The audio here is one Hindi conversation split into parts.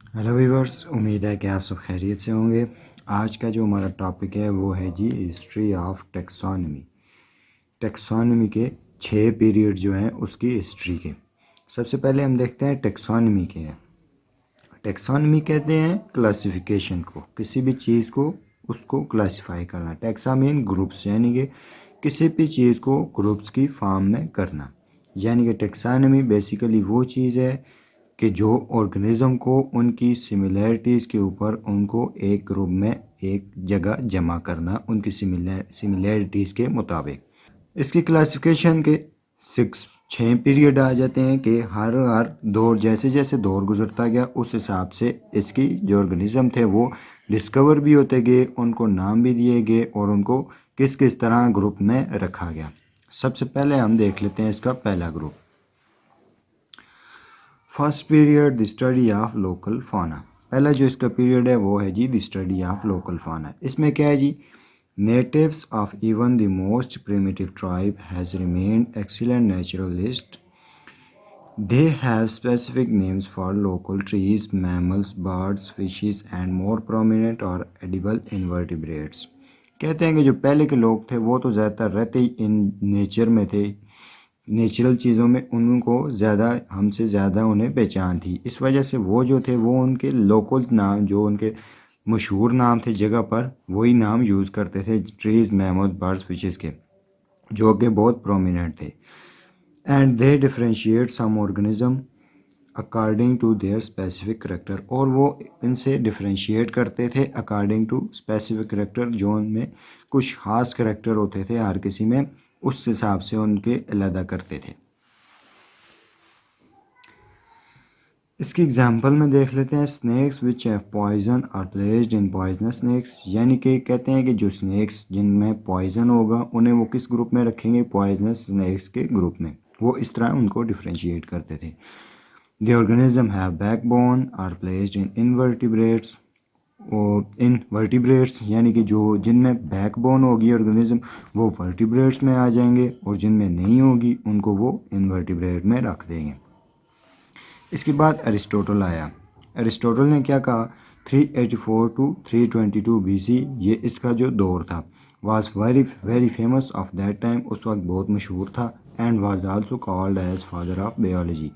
हेलो वीवर्स, उम्मीद है कि आप सब खैरियत से होंगे। आज का जो हमारा टॉपिक है वो है जी हिस्ट्री ऑफ टेक्सोनमी। टेक्सोनमी के 6 पीरियड जो हैं उसकी हिस्ट्री के। सबसे पहले हम देखते हैं टेक्सोनमी के हैं। टेक्सोनमी कहते हैं क्लासिफिकेशन को, किसी भी चीज़ को उसको क्लासिफाई करना। टेक्सा मीन ग्रुप्स, यानी कि किसी भी चीज़ को ग्रुप्स की फॉर्म में करना। यानी कि टेक्सोनमी बेसिकली वो चीज़ है कि जो ऑर्गेनिज्म को उनकी सिमिलैरिटीज़ के ऊपर उनको एक ग्रुप में एक जगह जमा करना, उनकी सिमिलैरिटीज़ के मुताबिक। इसकी क्लासिफिकेशन के 6 पीरियड आ जाते हैं कि हर दौर, जैसे जैसे दौर गुजरता गया उस हिसाब से इसकी जो ऑर्गेनिज्म थे वो डिस्कवर भी होते गए, उनको नाम भी दिए गए और उनको किस किस तरह ग्रुप में रखा गया। सबसे पहले हम देख लेते हैं इसका पहला group. First period the study of local fauna. पहला जो इसका पीरियड है वो है जी the study of local fauna. इसमें क्या है जी, natives of even the most primitive tribe has remained excellent naturalists. They have specific names for local trees, mammals, birds, fishes and more prominent और एडिबल इनवर्टिब्रेट्स। कहते हैं कि जो पहले के लोग थे वो तो ज़्यादातर रहते ही इन नेचर में थे, नेचुरल चीज़ों में उनको ज़्यादा, हमसे ज़्यादा उन्हें पहचान थी। इस वजह से वो जो थे वो उनके लोकल नाम, जो उनके मशहूर नाम थे जगह पर, वही नाम यूज़ करते थे ट्रीज़, मैमल्स, बर्ड्स, फिशेस के, जो कि बहुत प्रोमिनेंट थे। And they differentiate some organism according to their specific character. और वो इनसे डिफ्रेंशिएट करते थे अकॉर्डिंग टू स्पेसिफिक करेक्टर, जो उनमें कुछ ख़ास करेक्टर होते थे हर किसी में, उस हिसाब से उनके अलग करते थे। इसकी एग्जांपल में देख लेते हैं। Snakes which have poison are placed in poisonous snakes. यानी कि कहते हैं कि जो स्नैक्स जिनमें पॉइजन होगा उन्हें वो किस ग्रुप में रखेंगे, पॉइजनस स्नैक्स के ग्रुप में। वो इस तरह उनको डिफ्रेंशिएट करते थे। The organism have backbone are placed in invertebrates. और इन वर्टिब्रेट्स यानी कि जो जिनमें बैकबोन होगी ऑर्गेनिज्म वो वर्टिब्रेट्स में आ जाएंगे, और जिनमें नहीं होगी उनको वो इनवर्टिब्रेट में रख देंगे। इसके बाद अरिस्टोटल आया। अरिस्टोटल ने क्या कहा, 384 टू 322 BC, ये इसका जो दौर था, was very very famous of that time, उस वक्त बहुत मशहूर था। And was also called as father of biology,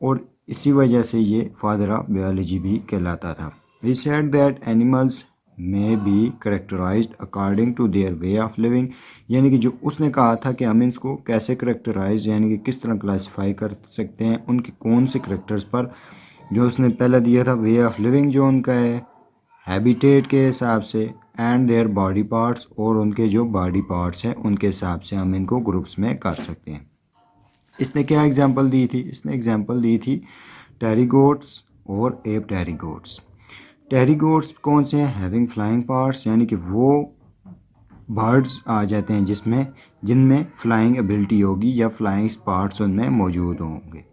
और इसी वजह से ये फादर ऑफ बायोलॉजी भी कहलाता था। ही सेड दैट एनिमल्स में be characterized according to their way of living. यानी कि जो उसने कहा था कि हम इसको कैसे करेक्टराइज, यानी कि किस तरह क्लासिफाई कर सकते हैं, उनके कौन से करेक्टर्स पर, जो उसने पहला दिया था वे ऑफ लिविंग जो उनका है, हैबिटेट के हिसाब से, एंड देयर बॉडी पार्ट्स, और उनके जो बॉडी पार्ट्स हैं उनके हिसाब से हम इनको ग्रुप्स में कर सकते हैं। इसने क्या एग्जांपल दी थी, इसने एग्जांपल दी थी टेरिगोट्स और एप टेरिगोट्स। टेरिगोट्स कौन से हैं, हैविंग फ्लाइंग पार्ट्स, यानी कि वो बर्ड्स आ जाते हैं जिसमें जिनमें फ्लाइंग एबिलिटी होगी या फ्लाइंग पार्ट्स उनमें मौजूद होंगे।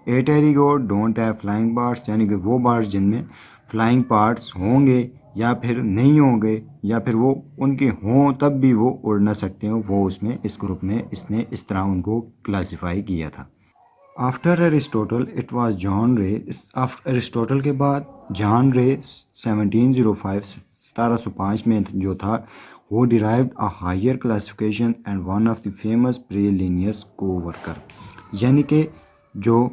ए टेरिगोट डोंट हैव फ्लाइंग पार्ट्स, यानी कि वो बर्ड्स जिनमें फ्लाइंग पार्ट्स होंगे या फिर नहीं होंगे, या फिर वो उनके हों तब भी वो उड़ ना सकते हो, वो उसमें इस ग्रुप में इसने इस तरह उनको क्लासिफाई किया था। After Aristotle it was John Ray. Aristotle के बाद जॉन रे 1705 में जो था, वो derived a higher classification and one of the famous pre Linnaeus coworker. यानी कि जो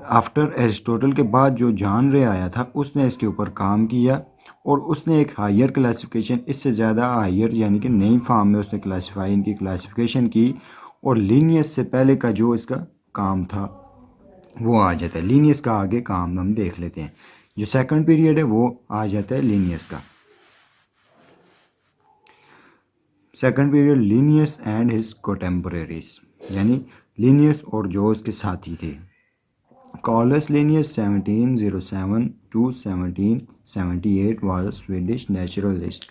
आफ्टर एरिस्टोटल के बाद जो जॉन रे आया था उसने इसके ऊपर काम किया, और उसने एक हायर क्लासिफिकेशन, इससे ज़्यादा हायर यानी कि नई फॉर्म में उसने क्लासिफाई इनकी क्लासिफिकेशन की। और लीनियस से पहले का जो इसका काम था वो आ जाता है। लीनियस का आगे काम हम देख लेते हैं। जो सेकंड पीरियड है वो आ जाता है लीनियस का। Second period Linnaeus and his contemporaries, यानी लीनियस और जो उसके साथी थे। Carolus Linnaeus 1707 to 1778 was a Swedish naturalist।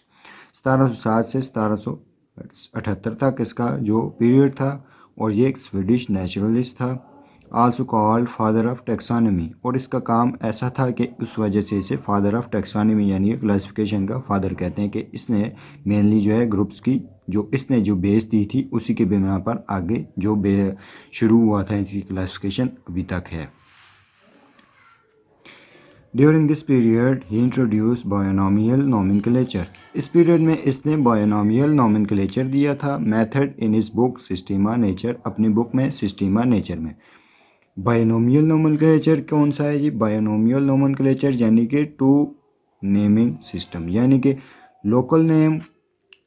1707 से 1778 तक इसका जो पीरियड था, और ये एक स्वीडिश नेचुरलिस्ट था। Also called father of taxonomy, और इसका काम ऐसा था कि उस वजह से इसे फादर ऑफ टेक्सोनमी यानी क्लासिफिकेशन का फादर कहते हैं, कि इसने मेनली जो है ग्रुप्स की जो इसने जो बेस दी थी उसी के बिना पर आगे जो शुरू हुआ था इसकी क्लासिफिकेशन अभी तक है। During this period he introduce binomial nomenclature. इस पीरियड में इसने बायोनॉमियल नोमेनक्लेचर दिया था। Method in his book Systema Naturae, अपनी बुक में सिस्टीमा नेचर में। बायोनॉमियल नोमेनक्लेचर कौन सा है जी? बायोनॉमियल नोमेनक्लेचर यानी कि टू नेमिंग सिस्टम, यानी कि लोकल नेम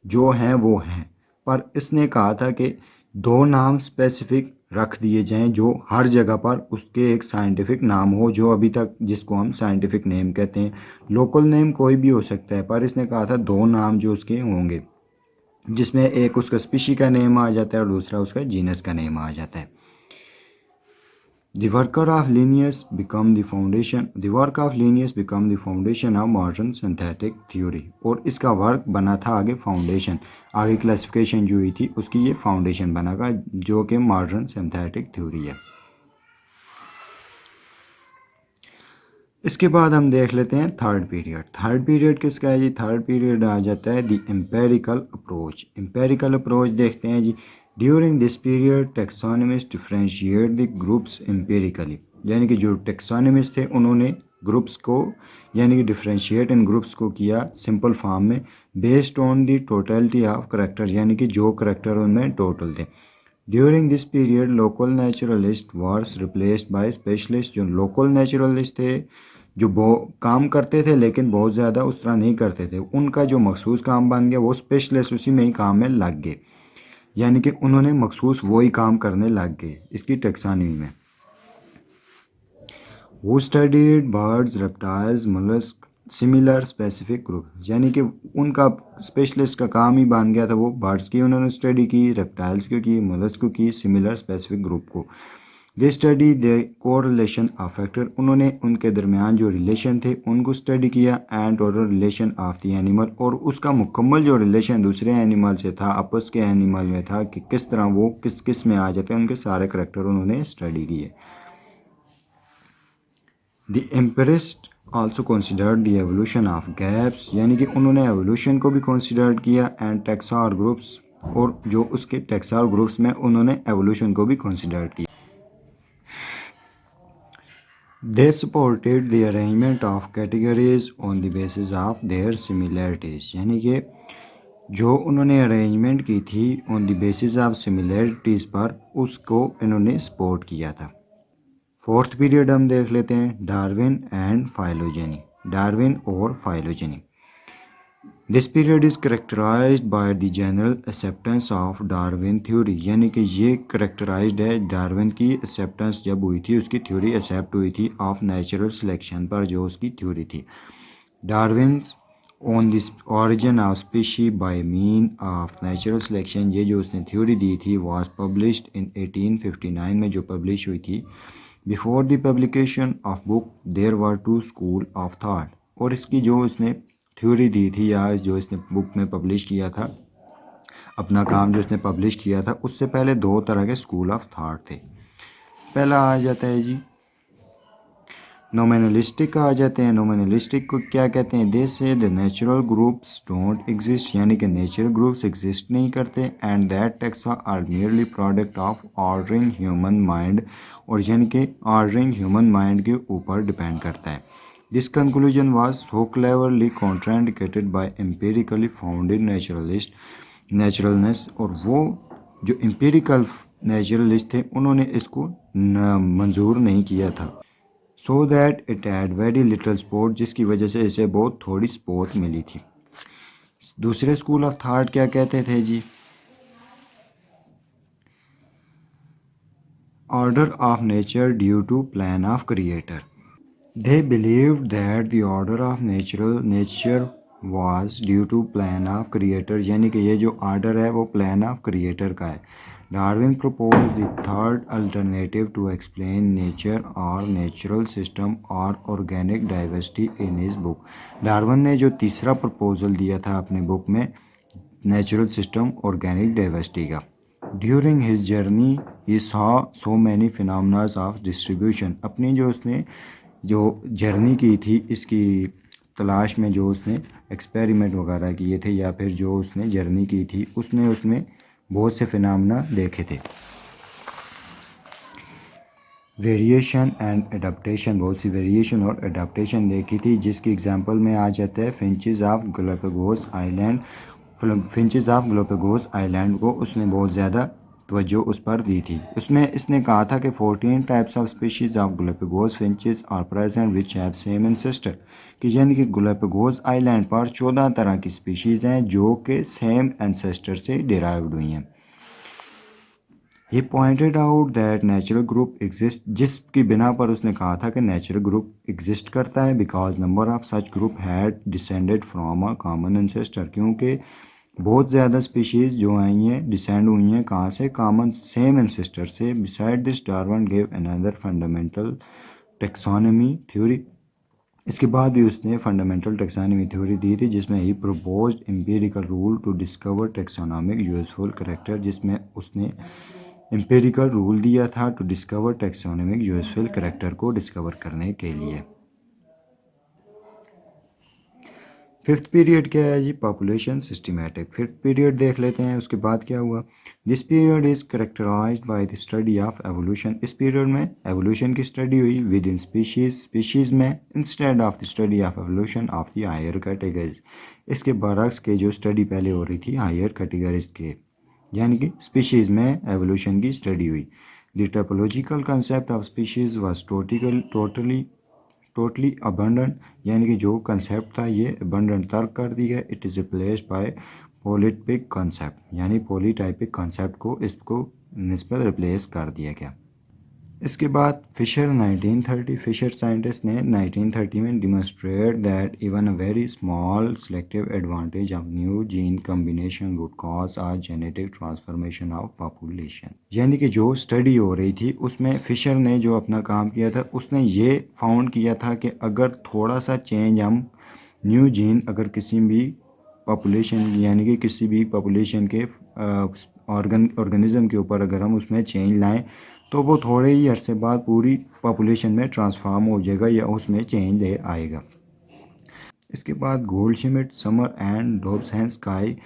जो हैं वो हैं, पर इसने कहा था कि दो नाम स्पेसिफिक रख दिए जाएं जो हर जगह पर उसके एक साइंटिफिक नाम हो, जो अभी तक जिसको हम साइंटिफिक नेम कहते हैं। लोकल नेम कोई भी हो सकता है, पर इसने कहा था दो नाम जो उसके होंगे, जिसमें एक उसका स्पीशी का नेम आ जाता है और दूसरा उसका जीनस का नेम आ जाता है। The work of Linnaeus become the foundation. The work of Linnaeus become the foundation of modern synthetic theory. और इसका वर्क बना था आगे फाउंडेशन, आगे क्लासिफिकेशन जो हुई थी उसकी ये फाउंडेशन बनागा, जो कि मॉडर्न सिंथेटिक थ्योरी है। इसके बाद हम देख लेते हैं थर्ड पीरियड। थर्ड पीरियड किसका है जी? थर्ड पीरियड आ जाता है the empirical approach. Empirical approach देखते हैं जी। During this period taxonomist differentiate the groups empirically, यानी कि जो टेक्सोनमिस्ट थे उन्होंने ग्रुप्स को यानी कि डिफ्रेंशिएट इन ग्रुप्स को किया सिंपल फॉर्म में, based on the totality of character, यानी कि जो करेक्टर उनमें टोटल थे। During this period local naturalist wars replaced by specialist. जो लोकल नेचुरलिस्ट थे जो काम करते थे लेकिन बहुत ज़्यादा उस तरह नहीं करते थे, उनका जो मखसूस काम बन गया वो स्पेशलिस्ट उसी में ही काम में लग गए, यानी कि उन्होंने मखसूस वही काम करने लग गए इसकी टेक्सानमी में। वो studied birds reptiles mollusc similar specific group, यानी कि उनका स्पेशलिस्ट का काम ही बन गया था, वो बर्ड्स की उन्होंने स्टडी की, रेप्टाइल्स की, मोलस्क को की, सिमिलर स्पेसिफिक ग्रुप को। They study the correlation of factor, उन्होंने उनके दरमियान जो रिलेशन थे उनको स्टडी किया, and total relation of the animal, और उसका मुकम्मल जो रिलेशन दूसरे एनिमल से था, आपस के एनिमल में था कि किस तरह वो किस किस में आ जाते हैं, उनके सारे करेक्टर उन्होंने स्टडी किए। The empiricist also considered the evolution of gaps, यानी कि उन्होंने एवोल्यूशन को भी कंसिडर किया, एंड टेक्सार ग्रुप्स, और जो उसके टेक्सार ग्रुप्स में उन्होंने एवोल्यूशन को भी कंसिडर किया। They supported the arrangement of categories on the basis of their similarities, यानी कि जो उन्होंने अरेंजमेंट की थी on the basis of similarities पर, उसको इन्होंने सपोर्ट किया था। फोर्थ पीरियड हम देख लेते हैं डार्विन एंड फाइलोजेनी। डार्विन और phylogeny. This period is characterized by the general acceptance of Darwin theory, यानी कि ये करेक्टराइज्ड है डार्विन की एक्सेप्टेंस जब हुई थी, उसकी थ्योरी एक्सेप्ट हुई थी ऑफ नेचुरल सिलेक्शन पर, जो उसकी थ्योरी थी। Darwin on this origin of species by mean of natural selection, ये जो उसने थ्योरी दी थी वाज पब्लिश्ड इन 1859 में, जो पब्लिश हुई थी। Before the publication of book there were two school of thought, और इसकी जो उसने थ्योरी दी थी या जो इसने बुक में पब्लिश किया था, अपना काम जो इसने पब्लिश किया था, उससे पहले दो तरह के स्कूल ऑफ थाट थे। पहला आ जाता है जी नोमिनलिस्टिक आ जाते हैं। नोमिनलिस्टिक को क्या कहते हैं? They say the natural groups don't exist, यानी कि नेचुरल ग्रुप्स एग्जिस्ट नहीं करते, and that taxa are nearly product of ordering human mind, और यानी कि ऑर्डरिंग ह्यूमन माइंड के ऊपर डिपेंड करता है। This conclusion was so cleverly contraindicated by empirically founded naturalness, और वो जो एम्पेरिकल नेचुरलिस्ट थे उन्होंने इसको मंजूर नहीं किया था। So that it had very little support, जिसकी वजह से इसे बहुत थोड़ी सपोर्ट मिली थी। दूसरे स्कूल ऑफ थॉट क्या कहते थे जी? Order of nature due to plan of creator. They believed that the order of nature was due to plan of creator, यानी कि ये जो ऑर्डर है वो प्लान ऑफ क्रिएटर का है। Darwin proposed the third alternative to explain nature or natural system or organic diversity in his book. Darwin ने जो तीसरा प्रपोजल दिया था अपने बुक में नेचुरल सिस्टम ऑर्गेनिक डाइवर्सिटी का। During his journey he saw so many phenomenas of distribution, अपनी जो उसने जो जर्नी की थी इसकी तलाश में, जो उसने एक्सपेरिमेंट वगैरह किए थे या फिर जो उसने जर्नी की थी, उसने उसमें बहुत से फिनोमेना देखे थे। वेरिएशन एंड एडाप्टेशन, बहुत सी वेरिएशन और एडाप्टेशन देखी थी, जिसकी एग्जांपल में आ जाता है finches of Galapagos island. Finches of Galapagos island को उसने बहुत ज़्यादा तवज्जो उस पर दी थी। उसमें इसने कहा था कि 14 types of species of Galapagos finches are present which have same ancestor, कि यानी कि गैलापागोस आइलैंड पर 14 तरह की स्पीशीज़ हैं जो कि सेम एंसेस्टर से डिराइव्ड हुई हैं। He pointed out that natural group exist, जिसकी बिना पर उसने कहा था कि नेचुरल ग्रुप एग्जिस्ट करता है, because number of such group had descended from a common ancestor, क्योंकि बहुत ज़्यादा स्पीशीज़ जो आई हैं डिसेंड हुई हैं कहाँ से, कॉमन सेम एंसेस्टर से। Beside this Darwin gave another fundamental taxonomy theory, इसके बाद भी उसने फंडामेंटल टेक्सोनॉमी थ्योरी दी थी, जिसमें he proposed empirical rule to discover taxonomic useful character, जिसमें उसने एम्पिरिकल रूल दिया था to discover taxonomic useful character को डिस्कवर करने के लिए। फिफ्थ पीरियड क्या है जी, पॉपुलेशन सिस्टमैटिक। फिफ्थ पीरियड देख लेते हैं, उसके बाद क्या हुआ। This period is characterized by the study of evolution, इस पीरियड में एवोल्यूशन की स्टडी हुई विद इन स्पीशीज़ में, instead of the study of evolution of the higher categories, इसके बरक्स के जो स्टडी पहले हो रही थी हायर कैटेगरीज के, यानी कि स्पीशीज़ में एवोल्यूशन की स्टडी हुई। The topological concept of species was totally abundant, यानी कि जो कंसेप्ट था ये अबंडेंट तर्क कर दिया। It is replaced by polytypic concept, यानी पॉलीटाइपिक कंसेप्ट को इसको निस्बत रिप्लेस कर दिया गया। इसके बाद फिशर 1930, फिशर साइंटिस्ट ने 1930 में demonstrate that even a very small selective advantage of new gene combination would cause a genetic transformation of population, यानी कि जो स्टडी हो रही थी उसमें फिशर ने जो अपना काम किया था उसने ये फाउंड किया था कि अगर थोड़ा सा चेंज हम न्यू जीन अगर किसी भी पॉपुलेशन यानी कि किसी भी पॉपुलेशन के ऑर्गेनिज्म के ऊपर अगर हम उसमें चेंज लाएं तो वो थोड़े ही अरसे बाद पूरी पॉपुलेशन में ट्रांसफॉर्म हो जाएगा या उसमें चेंज ले आएगा। इसके बाद Goldschmidt, Sumner and Dobzhansky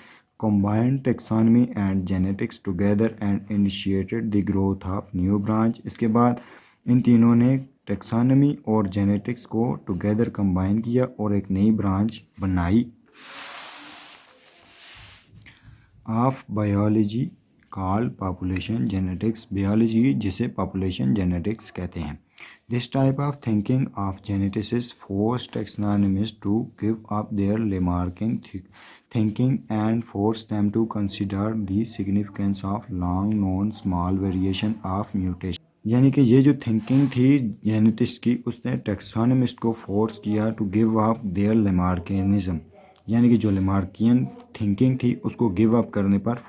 combined taxonomy and genetics together and initiated the growth of new branch। इसके बाद इन तीनों ने टेक्सोनॉमी और जेनेटिक्स को टुगेदर कंबाइन किया और एक नई ब्रांच बनाई of biology called population genetics, biology जिसे पॉपुलेशन जेनेटिक्स कहते हैं। This type of thinking of geneticist force taxonomist to give up their Lamarckian thinking and force them to consider the significance of long known small variation of mutation, यानी कि ये जो थिंकिंग थी जेनेटिक्स की उसने टैक्सोनॉमिस्ट को फोर्स किया टू गिव अप देयर लेमार्किनिज्म, यानी कि जो लेमार्कियन थिंकिंग थी उसको गिव अप करने पर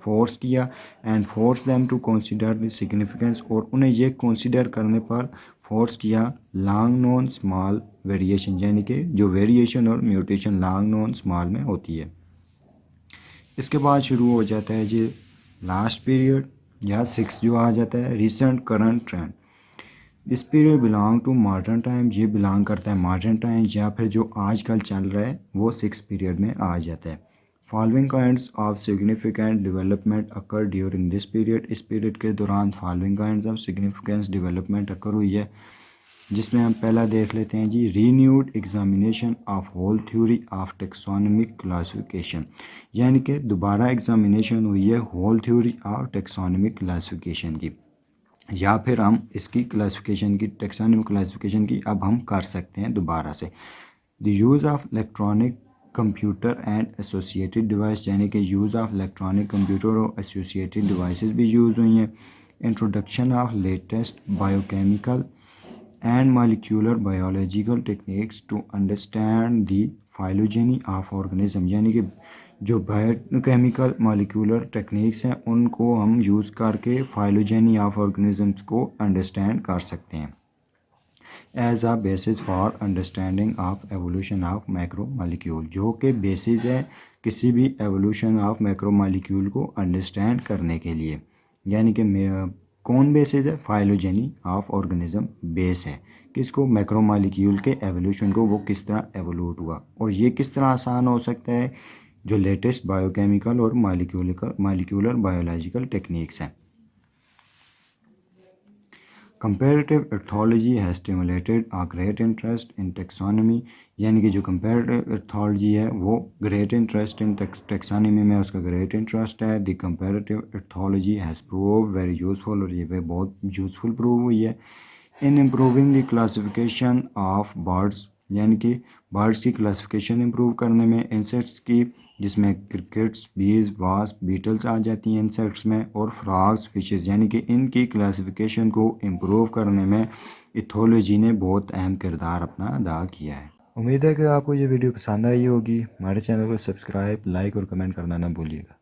फोर्स किया and force them to consider the significance, और उन्हें ये कंसीडर करने पर फोर्स किया लॉन्ग नॉन स्मॉल वेरिएशन, यानी कि जो वेरिएशन और म्यूटेशन लॉन्ग नॉन स्मॉल में होती है। इसके बाद शुरू हो जाता है जी लास्ट पीरियड या सिक्स जो आ जाता है recent current trend. This period belong to modern time, ये बिलोंग करता है मॉडर्न टाइम या फिर जो आजकल चल रहा है वो सिक्स पीरियड में आ जाता है। Following kinds of significant development occur during this period, इस पीरियड के दौरान following kinds of significance development occur हुई है, जिसमें हम पहला देख लेते हैं जी renewed examination of whole theory of taxonomic classification, यानी कि दोबारा एग्जामिनेशन हुई है whole theory of taxonomic classification की, या फिर हम इसकी क्लासिफिकेशन की टेक्सोनॉमिक क्लासिफिकेशन की अब हम कर सकते हैं दोबारा से। The use of electronic computer and associated device, यानी कि यूज़ ऑफ इलेक्ट्रॉनिक कंप्यूटर और एसोसिएटेड डिवाइसेस भी यूज़ हुई हैं। Introduction of latest biochemical and molecular biological techniques to understand the phylogeny of organism, यानी कि जो बायोकेमिकल मॉलिक्यूलर टेक्निक्स हैं उनको हम यूज़ करके फाइलोजेनी ऑफ ऑर्गेनिजम्स को अंडरस्टैंड कर सकते हैं as a basis for understanding of evolution of macro molecule, जो कि बेसिस है किसी भी एवोल्यूशन ऑफ मैक्रो मॉलिक्यूल को अंडरस्टैंड करने के लिए, यानी कि कौन बेसिस है, फाइलोजेनी ऑफ ऑर्गेनिज्म बेस है किसको, मैक्रो मॉलिक्यूल के एवोल्यूशन को, वो किस तरह एवोल्यूट हुआ, और ये किस तरह आसान हो सकता है, जो लेटेस्ट बायोकेमिकल और मॉलिक्यूलर बायोलॉजिकल टेक्निक्स हैं। Comparative ethology has stimulated a great interest in taxonomy, यानी कि जो कंपेरेटिव एथोलॉजी है वो ग्रेट इंटरेस्ट इन टेक्सोनॉमी में उसका ग्रेट इंटरेस्ट है। The comparative ethology has prove very useful, और ये बहुत यूज़फुल प्रूव हुई है in improving the classification of birds, यानी कि बर्ड्स की क्लासिफिकेशन इम्प्रूव करने में। इंसेक्ट्स की, जिसमें क्रिकेट्स, बीज, वास्प, बीटल्स आ जाती हैं इंसेक्ट्स में, और फ्रॉग्स, फिशेस, यानी कि इनकी क्लासिफिकेशन को इम्प्रूव करने में इथोलॉजी ने बहुत अहम किरदार अपना अदा किया है। उम्मीद है कि आपको ये वीडियो पसंद आई होगी। हमारे चैनल को सब्सक्राइब, लाइक और कमेंट करना ना भूलिएगा।